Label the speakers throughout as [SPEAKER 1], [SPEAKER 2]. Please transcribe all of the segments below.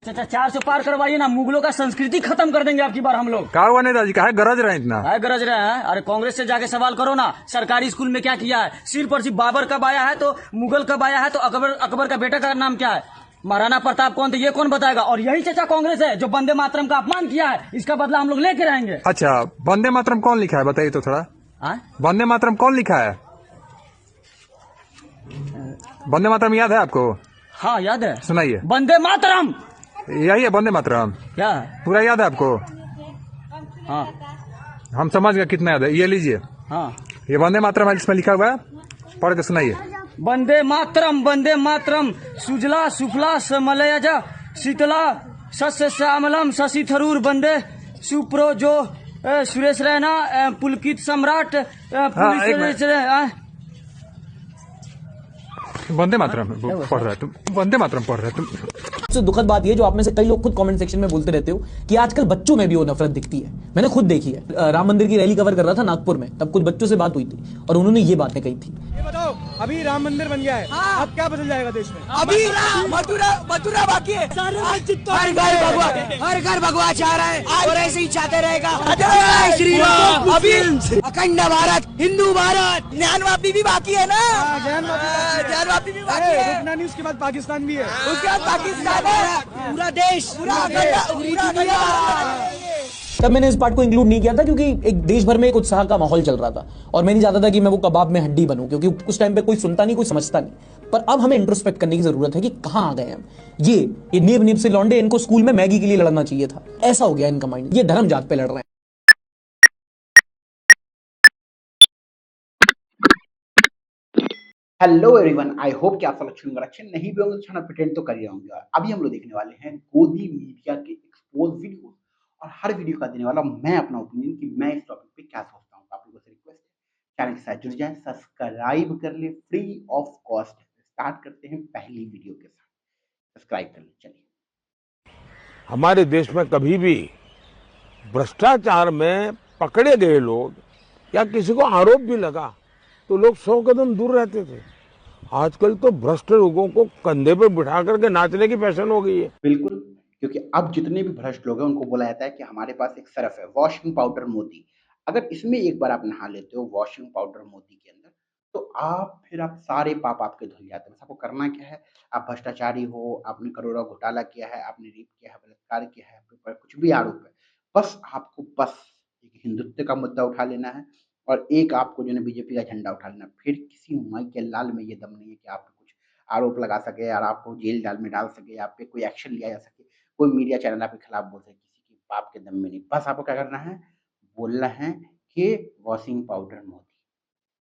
[SPEAKER 1] चाचा 400 पार करवाइए ना, मुगलों का संस्कृति खत्म कर देंगे आपकी बार हम लोग।
[SPEAKER 2] क्या हुआ नेताजी, काहे गरज रहे हैं इतना?
[SPEAKER 1] है गरज रहे हैं? अरे कांग्रेस से जाके सवाल करो ना, सरकारी स्कूल में क्या किया है? सिर पर सिर्फ बाबर कब आया है तो मुगल कब आया है तो अकबर का बेटा का नाम क्या है? महाराणा प्रताप कौन थे ये कौन बताएगा? और यही चाचा कांग्रेस है जो वंदे मातरम का अपमान किया है, इसका बदला हम लोग लेके रहेंगे।
[SPEAKER 2] अच्छा, वंदे मातरम कौन लिखा है बताइए तो थोड़ा। वंदे मातरम कौन लिखा है? वंदे मातरम याद है आपको?
[SPEAKER 1] हाँ याद है।
[SPEAKER 2] सुनाइए।
[SPEAKER 1] वंदे मातरम
[SPEAKER 2] यही है वंदे मातरम?
[SPEAKER 1] क्या
[SPEAKER 2] पूरा याद है आपको?
[SPEAKER 1] हाँ
[SPEAKER 2] हम समझ गए कितना याद है, ये लीजिए।
[SPEAKER 1] हाँ
[SPEAKER 2] ये वंदे मातरम है, इसमें लिखा हुआ है, पढ़ के सुनाइए।
[SPEAKER 1] वंदे मातरम सुजला सुफला समलयजा शीतला सस्य श्यामलम शशि थरूर वंदे सुप्रो जो सुरेश रैना पुलकित सम्राट
[SPEAKER 2] वंदे मातरम पढ़ रहा है तुम, वंदे मातरम पढ़ रहा है तुम।
[SPEAKER 3] सबसे दुखद बात ये जो आप में से कई लोग खुद कमेंट सेक्शन में बोलते रहते हो कि आजकल बच्चों में भी वो नफरत दिखती है। मैंने खुद देखी है। राम मंदिर की रैली कवर कर रहा था नागपुर में, तब कुछ बच्चों से बात हुई थी और उन्होंने ये बातें कही थी।
[SPEAKER 4] ये बताओ, अभी राम मंदिर बन गया है, अब क्या बदल जाएगा देश में?
[SPEAKER 5] अभी मथुरा बाकी है। हर घर भगवा चाह रहा है और ऐसे ही चाहते रहेगा। जय श्री राम। अभी अखंड भारत, हिंदू भारत, ज्ञान वापी भी बाकी है ना? ज्ञान वापी भी बाकी है।
[SPEAKER 4] रुकना नहीं, उसके बाद पाकिस्तान भी है।
[SPEAKER 5] उसके बाद पाकिस्तान है, पूरा देश, पूरा दुनिया।
[SPEAKER 3] तब मैंने इस पार्ट को इंक्लूड नहीं किया था क्योंकि एक देश भर में एक उत्साह का माहौल चल रहा था और मैं नहीं चाहता था कि मैं वो कबाब में हड्डी बनूं, क्योंकि उस टाइम पे कोई सुनता नहीं, कोई समझता नहीं। पर अब हमें इंट्रोस्पेक्ट करने की जरूरत है कि कहां आ गए हम। ये नीब नीब से लौंडे, इनको स्कूल में मैगी के लिए लड़ना चाहिए था, ऐसा हो गया इनका माइंड। ये धर्म जात पे लड़ रहे हैं।
[SPEAKER 6] हेलो एवरीवन, आई होप कि आप सब अच्छे होंगे, अच्छे नहीं भी होंगे तो छाना प्रिटेंड तो कर ही होंगे। और अभी हम लोग देखने वाले हैं गोदी मीडिया के एक्सपोज वीडियो, और हर वीडियो का देने वाला मैं अपना ओपिनियन कि मैं इस टॉपिक पे क्या सोचता हूँ। आप लोगों से रिक्वेस्ट है चैनल के साथ जुड़ जाएं, सब्सक्राइब कर ले, फ्री ऑफ कॉस्ट। स्टार्ट करते हैं पहली वीडियो के साथ। सब्सक्राइब कर ले, चलिए।
[SPEAKER 7] हमारे देश में कभी भी भ्रष्टाचार में पकड़े गए लोग या किसी को आरोप भी लगा तो लोग 100 कदम दूर रहते थे। आजकल तो भ्रष्ट लोगों को कंधे पर बिठा करके नाचने की फैशन हो गई है।
[SPEAKER 6] बिल्कुल, क्योंकि अब जितने भी भ्रष्ट लोग हैं उनको बोला जाता है कि हमारे पास एक सरफ है, वॉशिंग पाउडर मोदी। अगर इसमें एक बार आप नहा लेते हो वॉशिंग पाउडर मोदी के अंदर, तो आप सारे पाप आपके धुल जाते हैं। बस आपको करना क्या है, आप भ्रष्टाचारी हो, आपने करोड़ों घोटाला किया है, आपने रेप किया है, बलात्कार किया है, आपके ऊपर कुछ भी आरोप है, बस आपको एक हिंदुत्व का मुद्दा उठा लेना है और एक आपको जो है बीजेपी का झंडा उठा लेना। फिर किसी माई के लाल में ये दम नहीं है कि आप कुछ आरोप लगा सके और आपको जेल डाल में डाल सके, आप पे कोई एक्शन लिया जा सके, कोई मीडिया चैनल आपके खिलाफ बोल सके, किसी के बाप के दम में नहीं। बस आपको क्या करना है, बोलना है कि वॉशिंग पाउडर मोदी।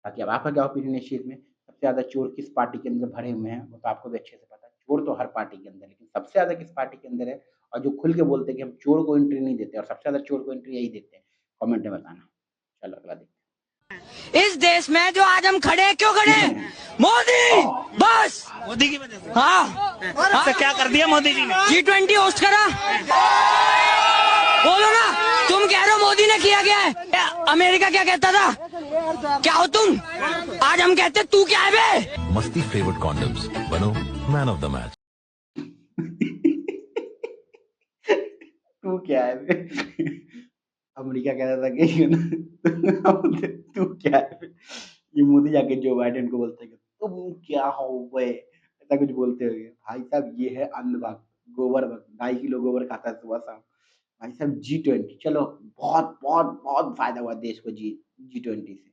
[SPEAKER 6] बाकी अब आपका क्या ओपिनियन है इस चीज़ में? सबसे ज़्यादा चोर किस पार्टी के अंदर भरे हुए हैं वो तो आपको भी अच्छे से पता है। चोर तो हर पार्टी के अंदर है, लेकिन सबसे ज़्यादा किस पार्टी के अंदर है और जो खुल के बोलते हैं कि हम चोर को एंट्री नहीं देते, और सबसे ज़्यादा चोर को एंट्री यही देते हैं, कमेंट में बताना। चलो अगला देखते हैं।
[SPEAKER 5] इस देश में जो आज हम खड़े हैं, क्यों खड़े हैं? मोदी, बस
[SPEAKER 8] मोदी की वजह से।
[SPEAKER 5] हाँ,
[SPEAKER 8] तो क्या कर दिया मोदी जी ने?
[SPEAKER 5] G20 होस्ट करा। बोलो ना, तुम कह रहे हो मोदी ने किया क्या है? अमेरिका क्या कहता था? क्या हो तुम? आज हम कहते तू क्या है बे?
[SPEAKER 9] मस्ती फ्लेवर्ड कॉन्डम्स, बनो मैन ऑफ द मैच।
[SPEAKER 6] तू क्या है बे? अमेरिका कहता था कि तू क्या है? ये मोदी जाके जो बाइडेन को बोलते हैं कि तुम क्या हो बे, ऐसा कुछ बोलते हुए। भाई साहब ये है अंधभक्त, गोबर भक्त, 2.5 किलो गोबर खाता है सुबह शाम। भाई साहब G20, चलो बहुत बहुत बहुत फायदा हुआ देश को G20 से।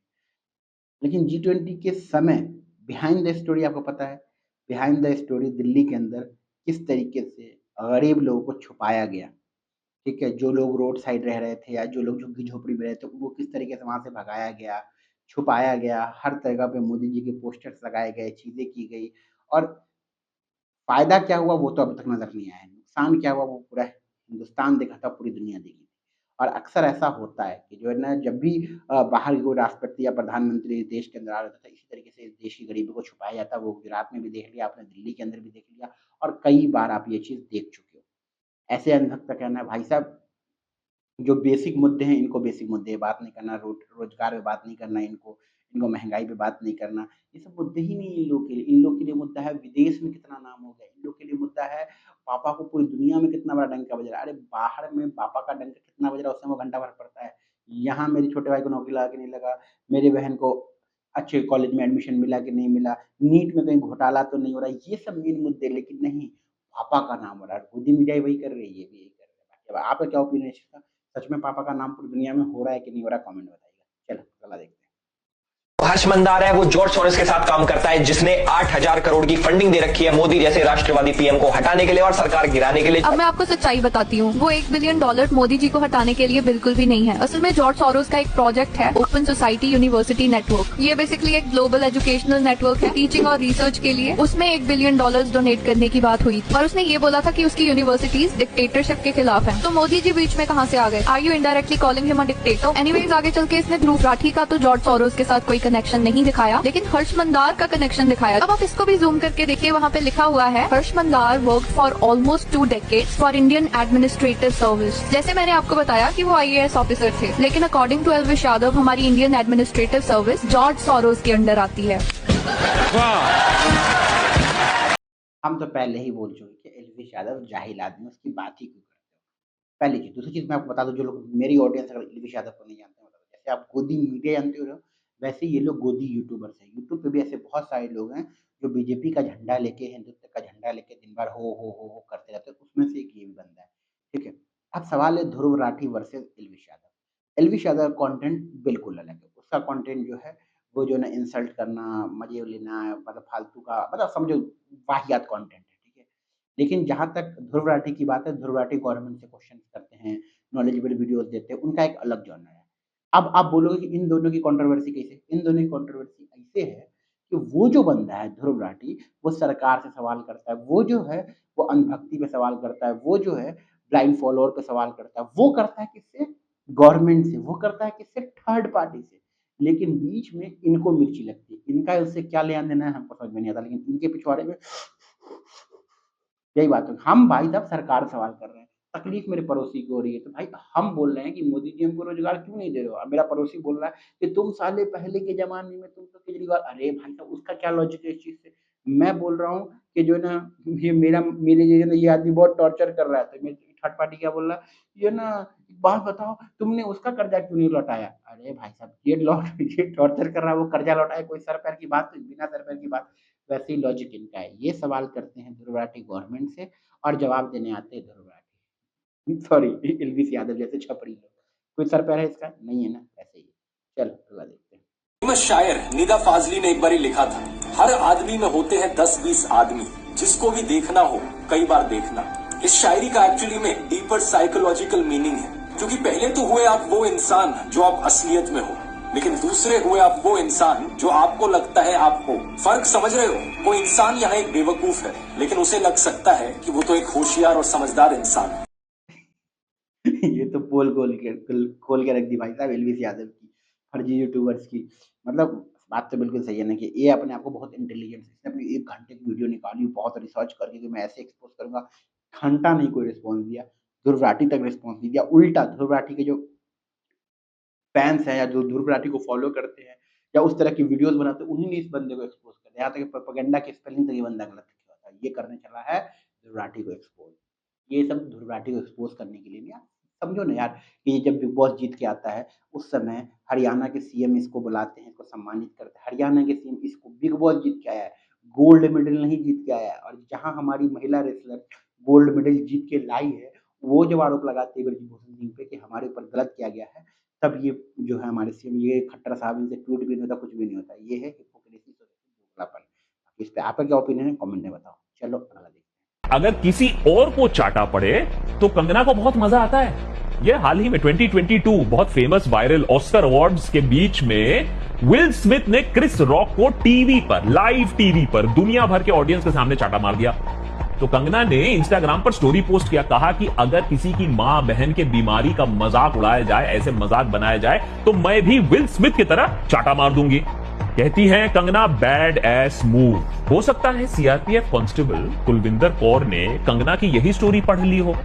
[SPEAKER 6] लेकिन G20 के समय बिहाइंड द स्टोरी आपको पता है, बिहाइंड द स्टोरी दिल्ली के अंदर किस तरीके से गरीब लोगों को छुपाया गया। ठीक है, जो लोग रोड साइड रह रहे थे या जो लोग झुग्गी-झोपड़ी में रहते, वो किस तरीके से वहाँ से भगाया गया, छुपाया गया, हर जगह पे मोदी जी के पोस्टर्स लगाए गए, चीज़ें की गई, और फ़ायदा क्या हुआ वो तो अभी तक नज़र नहीं आया है। नुकसान क्या हुआ वो पूरा हिंदुस्तान देखा था, पूरी दुनिया देखी थी। और अक्सर ऐसा होता है कि जो है ना, जब भी बाहर कोई राष्ट्रपति या प्रधानमंत्री देश के अंदर आ जाता है, इसी तरीके से इस देश की गरीबी को छुपाया जाता है। वो गुजरात में भी देख लिया आपने, दिल्ली के अंदर भी देख लिया, और कई बार आप ये चीज़ देख चुके हो। ऐसे अंधभक्त का कहना है भाई साहब, जो बेसिक मुद्दे हैं इनको बेसिक मुद्दे पे बात नहीं करना, रोज़गार पे बात नहीं करना इनको, इनको महँगाई पे बात नहीं करना। ये सब मुद्दे ही नहीं इन लोग के लिए। इन लोग के लिए मुद्दा है विदेश में कितना नाम हो गया, इन लोग के लिए मुद्दा है पापा को पूरी दुनिया में कितना बड़ा डंका बज रहा है। अरे बाहर में पापा का डंका कितना बज रहा है, उससे वो घंटा भर पड़ता है। यहाँ मेरे छोटे भाई को नौकरी लगा कि नहीं लगा, मेरे बहन को अच्छे कॉलेज में एडमिशन मिला कि नहीं मिला, नीट में कहीं घोटाला तो नहीं हो रहा है, ये सब मेन मुद्दे। लेकिन नहीं, पापा का नाम हो रहा है, खुद ही मीडिया वही कर रही है, ये भी यही कर रही है। अब आपका क्या ओपिनियन है इसका? सच में पापा का नाम पूरी दुनिया में हो रहा है कि नहीं हो रहा है, कमेंट बताइएगा। चलो अगला देखते हैं।
[SPEAKER 10] हर्ष मंदार है वो जॉर्ज सोरोस के साथ काम करता है, जिसने 8,000 करोड़ की फंडिंग दे रखी है मोदी जैसे राष्ट्रवादी पीएम को हटाने के लिए और सरकार गिराने के लिए।
[SPEAKER 11] अब मैं आपको सच्चाई बताती हूँ, वो $1 बिलियन मोदी जी को हटाने के लिए बिल्कुल भी नहीं है। असल में जॉर्ज सोरोस का एक प्रोजेक्ट है ओपन सोसाइटी यूनिवर्सिटी नेटवर्क। ये बेसिकली एक ग्लोबल एजुकेशनल नेटवर्क है टीचिंग और रिसर्च के लिए। उसमें $1 बिलियन डोनेट करने की बात हुई और उसने ये बोला था कि उसकी यूनिवर्सिटीज डिक्टेटरशिप के खिलाफ है। तो मोदी जी बीच में कहाँ से आ गए? Are you indirectly calling him a dictator? Anyways, आगे चल के इसने ध्रुव राठी का तो जॉर्ज सोरोस के साथ कोई कनेक्शन नहीं दिखाया, लेकिन हर्ष मंदार का कनेक्शन दिखाया। अब आप इसको भी जूम करके देखिए, वहाँ पे लिखा हुआ है Harsh Mandar work for almost 2 decades for Indian administrative service. जैसे मैंने आपको बताया कि वो IAS ऑफिसर थे, लेकिन अकॉर्डिंग टू एल्विश यादव हमारी Indian administrative service George Soros के अंडर आती है।
[SPEAKER 6] हम तो पहले ही बोल चुके कि एल्विश यादव जाहिल आदमी, उसकी बात ही क्यों करते हो। पहली चीज। दूसरी चीज मैं आपको बता दूं, जो लोग मेरी ऑडियंस अगर एल्विश यादव को नहीं जानते, जैसे आप गोदी मीडिया जानते हो, वैसे ये लोग गोदी यूट्यूबर्स हैं। यूट्यूब पे भी ऐसे बहुत सारे लोग हैं जो बीजेपी का झंडा लेके, हिंदुत्व का झंडा लेके दिन भर हो करते रहते हैं। उसमें से एक ये भी बंदा है, ठीक है। अब सवाल है ध्रुव राठी वर्सेस एल्विश यादव। एल्विश यादव का कंटेंट बिल्कुल अलग है। उसका कंटेंट जो है वो जो है ना इंसल्ट करना, मजे लेना, मतलब फालतू का, मतलब समझो वाहियात कंटेंट है, ठीक है। लेकिन जहाँ तक ध्रुव राठी की बात है, ध्रुव राठी गवर्नमेंट से क्वेश्चन करते हैं, नॉलेजेबल वीडियोज देते हैं, उनका एक अलग जॉनर है। अब आप बोलोगे कि इन दोनों की कंट्रोवर्सी कैसे? इन दोनों की कंट्रोवर्सी ऐसे है कि वो जो बंदा है ध्रुव राठी, वो सरकार से सवाल करता है, वो जो है वो अंधभक्ति पे सवाल करता है, वो जो है ब्लाइंड फॉलोअर पे सवाल करता है, वो करता है किससे? गवर्नमेंट से, वो करता है किससे? थर्ड पार्टी से। लेकिन बीच में इनको मिर्ची लगती है। इनका उससे क्या लेना देना है हमको समझ में नहीं आता, लेकिन इनके पिछवाड़े में यही बात है। हम भाई साहब सरकार सवाल कर रहे हैं, तकलीफ मेरे पड़ोसी की हो रही है, तो भाई हम बोल रहे हैं कि मोदी जी हमको रोजगार क्यों नहीं दे रहे हो। अब मेरा पड़ोसी बोल रहा है कि तुम साले पहले के जमाने में तुम तो केजरीवाल, अरे भाई साहब उसका क्या लॉजिक है इस चीज से? मैं बोल रहा हूँ कि जो ना ये मेरे ये आदमी बहुत टॉर्चर कर रहा है, तो मेरी थर्ड पार्टी क्या बोल रहा है, ये ना बात बताओ तुमने उसका कर्जा क्यों नहीं लौटाया? अरे भाई साहब ये टॉर्चर कर रहा है, वो कर्जा लौटाया, कोई सर पैर की बात, बिना सर पैर की बात। वैसे ही लॉजिक इनका है। ये सवाल करते हैं ध्रुव राठी गवर्नमेंट से और जवाब देने आते हैं ध्रुव राठी, सॉरी एल्विश यादव जैसे छपरी लोग। कोई सर पैर है इसका? नहीं है ना, ऐसे ही। चलो अगला देखते हैं।
[SPEAKER 12] शायर निदा फाजली ने एक बार लिखा था, हर आदमी में होते हैं 10-20 आदमी, जिसको भी देखना हो कई बार देखना। इस शायरी का एक्चुअली में डीपर साइकोलॉजिकल मीनिंग है, क्योंकि पहले तो हुए आप वो इंसान जो आप असलियत में हो, लेकिन दूसरे हुए आप वो इंसान जो आपको लगता है आप हो। फर्क समझ रहे हो? वो इंसान यहाँ एक बेवकूफ है, लेकिन उसे लग सकता है कि वो तो एक होशियार और समझदार इंसान है।
[SPEAKER 6] ये तो पोल खोल के रख दी भाई साहब एल्विश यादव की, फर्जी यूट्यूबर्स की। मतलब बात तो बिल्कुल सही है ना कि ये अपने आप को बहुत इंटेलिजेंट, इसने अपनी 1 घंटे की वीडियो निकाली बहुत रिसर्च करके कि मैं ऐसे एक्सपोज करूंगा, घंटा नहीं कोई रिस्पॉन्स दिया। ध्रुव राठी तक रिस्पॉन्स नहीं दिया। उल्टा ध्रुव राठी के जो फैंस हैं या जो ध्रुव राठी को फॉलो करते हैं या उस तरह की वीडियोस बनाते हैं, उन्होंने इस बंदे को एक्सपोज कर दिया। यहाँ तक प्रोपेगेंडा के स्पेलिंग तक ये बंदा गलत लिखा होता है, ये करने चला है ध्रुव राठी को एक्सपोज। ये सब ध्रुव राठी को एक्सपोज करने के लिए नहीं। समझो ना यार कि जब बिग बॉस जीत के आता है उस समय हरियाणा के सीएम इसको बुलाते हैं, इसको सम्मानित करते हैं। हरियाणा के सीएम इसको बिग बॉस जीत के आया है, गोल्ड मेडल नहीं जीत के आया है। और जहां हमारी महिला रेसलर गोल्ड मेडल जीत के लाई है, वो जब आरोप लगाते हैं ब्रजभूषण सिंह पे कि हमारे ऊपर गलत किया गया है, तब ये जो है हमारे सीएम ये खट्टर साहब इनसे ट्वीट भी नहीं होता, कुछ भी नहीं होता। ये है हिपोक्रेसी, दोगलापन। इस पे आपका क्या ओपिनियन है, कमेंट में बताओ। चलो अगला देखते हैं।
[SPEAKER 13] अगर किसी और को चाटा पड़े तो कंगना को बहुत मजा आता है। ये हाल ही में 2022 बहुत फेमस वायरल ऑस्कर अवार्ड्स के बीच में विल स्मिथ ने क्रिस रॉक को टीवी पर, लाइव टीवी पर दुनिया भर के ऑडियंस के सामने चाटा मार दिया। तो कंगना ने इंस्टाग्राम पर स्टोरी पोस्ट किया, कहा कि अगर किसी की मां बहन के बीमारी का मजाक उड़ाया जाए, ऐसे मजाक बनाया जाए, तो मैं भी विल स्मिथ की तरह चाटा मार दूंगी। कहती हैं कंगना बैड एस मूव। हो सकता है सीआरपीएफ कांस्टेबल कुलविंदर कौर ने कंगना की यही स्टोरी पढ़ ली हो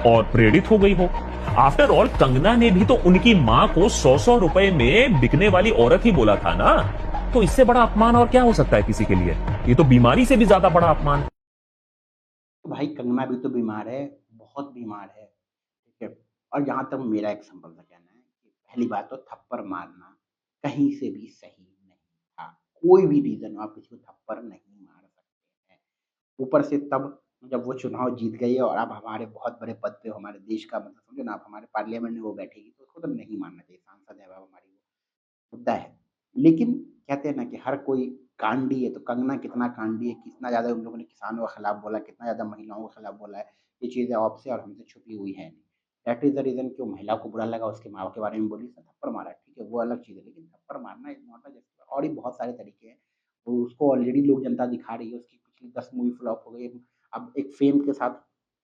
[SPEAKER 13] और प्रेरित हो गई हो। आफ्टर ऑल कंगना ने भी तो उनकी मां को 100-100 रुपए में बिकने वाली औरत ही बोला था ना। तो इससे बड़ा अपमान और क्या हो सकता है किसी के लिए? ये तो बीमारी से भी ज्यादा बड़ा अपमान है।
[SPEAKER 6] तो भाई कंगना भी तो बीमार है, बहुत बीमार है, ठीक है। और जहाँ तक मेरा एक सिंपल सा कहना है कि पहली बात तो थप्पड़ मारना कहीं से भी सही नहीं था। कोई भी रीज़न हो आप किसी को थप्पड़ नहीं मार सकते हैं। ऊपर से तब जब वो चुनाव जीत गई है और अब हमारे बहुत बड़े पद पे हमारे देश का मतलब समझो ना आप हमारे पार्लियामेंट में वो बैठेगी तो उसको तो नहीं मानना चाहिए, सांसद है वो हमारी, वो मुद्दा है। लेकिन कहते हैं ना कि हर कोई कांडी है, तो कंगना कितना कांडी है, कितना ज़्यादा उन लोगों ने किसानों के खिलाफ बोला, कितना ज़्यादा महिलाओं के खिलाफ बोला है, ये चीज़ें आपसे और हमसे छुपी हुई है नहीं। दैट इज़ द रीज़न कि वो महिला को बुरा लगा, उसके माँ के बारे में बोली, उसने थप्पड़ मारा, ठीक है, वो अलग चीज़ है, लेकिन थप्पड़ मारना इज़ नॉट अ जस्ट और भी बहुत सारे तरीके हैं। तो उसको ऑलरेडी लोग जनता दिखा रही है, उसकी पिछली 10 मूवी फ्लॉप हो गई, अब एक फेम के साथ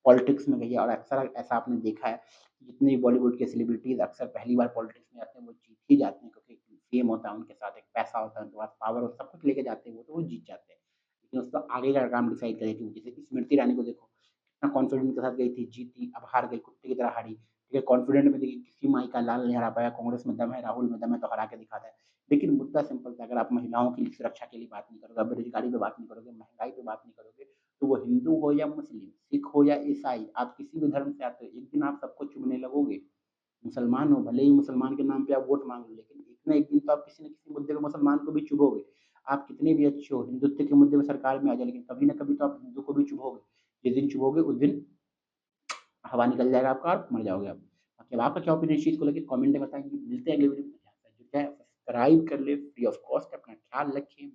[SPEAKER 6] पॉलिटिक्स में गई है और अक्सर ऐसा आपने देखा है, जितने भी बॉलीवुड के सेलिब्रिटीज़ अक्सर पहली बार पॉलिटिक्स में आते हैं, वो जीत ही जाते हैं क्योंकि फेम होता है उनके साथ, एक पैसा होता है उनके पास, पावर और सब कुछ लेके जाते हैं वो, तो वो जीत जाते हैं। लेकिन उसका आगे का काम डिसाइड करेगी, जैसे स्मृति ईरानी को देखो, कितना कॉन्फिडेंट के साथ गई थी, जीती, अब हार गई, कुत्ते की तरह हारी। ठीक है, कॉन्फिडेंट में देखिए किसी माई का लाल नहीं हरा पाया, कांग्रेस में दम है, राहुल में दम है तो हरा के दिखाता है। लेकिन मुद्दा सिंपल था, अगर आप महिलाओं की सुरक्षा के लिए बात नहीं करोगे, आप बेरोजगारी पे बात नहीं करोगे, महंगाई पे बात नहीं करोगे, तो वो हिंदू हो या मुस्लिम, सिख हो या ईसाई, आप किसी भी धर्म से आते हो, एक दिन आप सबको चुभने लगोगे। मुसलमान हो, भले ही मुसलमान के नाम पे आप वोट मांग लो, लेकिन एक ना एक दिन तो आप किसी न किसी मुद्दे पे मुसलमान को भी चुभोगे। आप कितने भी अच्छे हो, हिंदुत्व के मुद्दे में सरकार में आ जाओ, लेकिन कभी ना कभी तो आप हिंदू को भी चुभोगे। जिस दिन चुभोगे उस दिन हवा निकल जाएगा आपका और मर जाओगे आप। बाकी अब आपका क्या ओपिनियन इस चीज़ को लेके कमेंट में बताएंगे। मिलते हैं अगले वीडियो में, सब्सक्राइब कर ले फ्री ऑफ कॉस्ट। अपना ख्याल रखें।